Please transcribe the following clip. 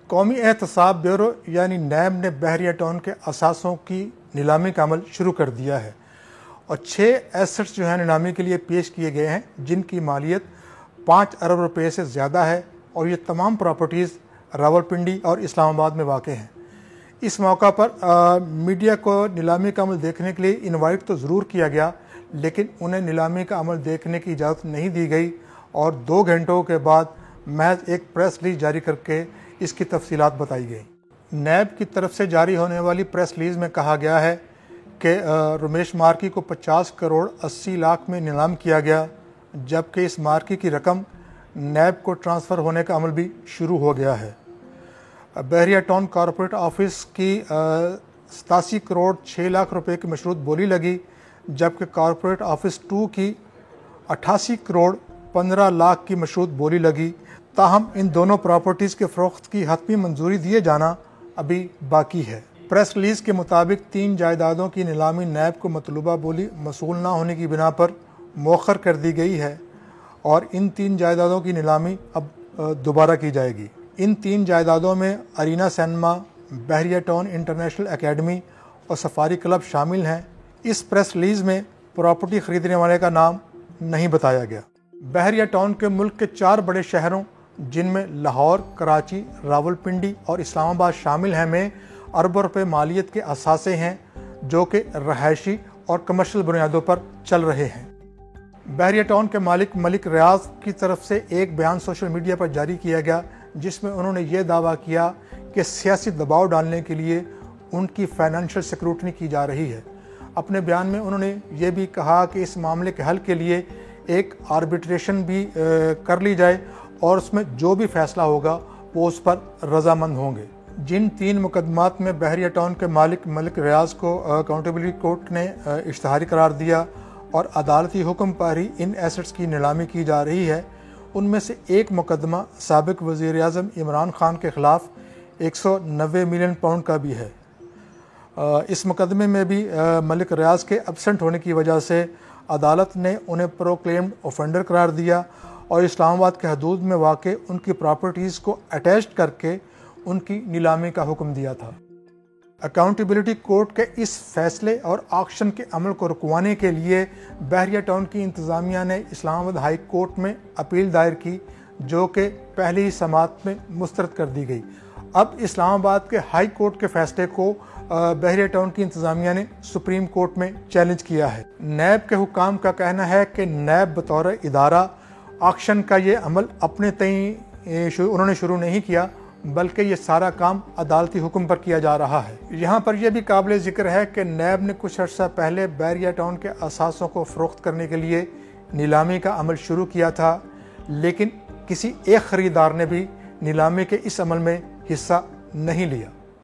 قومی احتساب بیورو یعنی نیب نے بحریہ ٹاؤن کے اثاثوں کی نیلامی کا عمل شروع کر دیا ہے اور 6 ایسٹس جو ہیں نیلامی کے لیے پیش کیے گئے ہیں جن کی مالیت 5 ارب روپے سے زیادہ ہے اور یہ تمام پراپرٹیز راولپنڈی اور اسلام آباد میں واقع ہیں۔ اس موقع پر میڈیا کو نیلامی کا عمل دیکھنے کے لیے انوائٹ تو ضرور کیا گیا لیکن انہیں نیلامی کا عمل دیکھنے کی اجازت نہیں دی گئی اور 2 گھنٹوں کے بعد محض ایک پریس ریلیز جاری کر کے اس کی تفصیلات بتائی گئی۔ نیب کی طرف سے جاری ہونے والی پریس ریلیز میں کہا گیا ہے کہ رمیش مارکی کو 50 کروڑ 80 لاکھ میں نیلام کیا گیا جبکہ اس مارکی کی رقم نیب کو ٹرانسفر ہونے کا عمل بھی شروع ہو گیا ہے۔ بحریہ ٹاؤن کارپوریٹ آفس کی 87 کروڑ 6 لاکھ روپے کی مشروط بولی لگی جبکہ کارپوریٹ آفس 2 کی 88 کروڑ 15 لاکھ کی مشروط بولی لگی، تاہم ان دونوں پراپرٹیز کے فروخت کی حتمی منظوری دیے جانا ابھی باقی ہے۔ پریس ریلیز کے مطابق 3 جائیدادوں کی نیلامی نیب کو مطلوبہ بولی موصول نہ ہونے کی بنا پر مؤخر کر دی گئی ہے اور ان 3 جائیدادوں کی نیلامی اب دوبارہ کی جائے گی۔ ان 3 جائیدادوں میں ارینا سینما، بحریہ ٹاؤن انٹرنیشنل اکیڈمی اور سفاری کلب شامل ہیں۔ اس پریس ریلیز میں پراپرٹی خریدنے والے کا نام نہیں بتایا گیا۔ بحریہ ٹاؤن کے ملک کے 4 بڑے شہروں جن میں لاہور، کراچی، راولپنڈی اور اسلام آباد شامل ہیں میں اربوں روپے مالیت کے اثاثے ہیں جو کہ رہائشی اور کمرشل بنیادوں پر چل رہے ہیں۔ بحریہ ٹاؤن کے مالک ملک ریاض کی طرف سے ایک بیان سوشل میڈیا پر جاری کیا گیا جس میں انہوں نے یہ دعویٰ کیا کہ سیاسی دباؤ ڈالنے کے لیے ان کی فائنینشیل سیکیورٹی کی جا رہی ہے۔ اپنے بیان میں انہوں نے یہ بھی کہا کہ اس معاملے کے حل کے لیے ایک آربیٹریشن بھی کر لی جائے اور اس میں جو بھی فیصلہ ہوگا وہ اس پر رضامند ہوں گے۔ جن 3 مقدمات میں بحریہ ٹاؤن کے مالک ملک ریاض کو اکاؤنٹیبلٹی کورٹ نے اشتہاری قرار دیا اور عدالتی حکم پر ہی ان ایسٹس کی نیلامی کی جا رہی ہے، ان میں سے ایک مقدمہ سابق وزیر اعظم عمران خان کے خلاف 190 ملین پاؤنڈ کا بھی ہے۔ اس مقدمے میں بھی ملک ریاض کے ایبسنٹ ہونے کی وجہ سے عدالت نے انہیں پروکلیمڈ اوفینڈر قرار دیا اور اسلام آباد کے حدود میں واقع ان کی پراپرٹیز کو اٹیچڈ کر کے ان کی نیلامی کا حکم دیا تھا۔ اکاؤنٹیبلٹی کورٹ کے اس فیصلے اور آکشن کے عمل کو رکوانے کے لیے بحریہ ٹاؤن کی انتظامیہ نے اسلام آباد ہائی کورٹ میں اپیل دائر کی جو کہ پہلی سماعت میں مسترد کر دی گئی۔ اب اسلام آباد کے ہائی کورٹ کے فیصلے کو بحریہ ٹاؤن کی انتظامیہ نے سپریم کورٹ میں چیلنج کیا ہے۔ نیب کے حکام کا کہنا ہے کہ نیب بطور ادارہ آکشن کا یہ عمل اپنے تئیں انہوں نے شروع نہیں کیا بلکہ یہ سارا کام عدالتی حکم پر کیا جا رہا ہے۔ یہاں پر یہ بھی قابل ذکر ہے کہ نیب نے کچھ عرصہ پہلے بحریہ ٹاؤن کے اثاثوں کو فروخت کرنے کے لیے نیلامی کا عمل شروع کیا تھا لیکن کسی ایک خریدار نے بھی نیلامی کے اس عمل میں حصہ نہیں لیا۔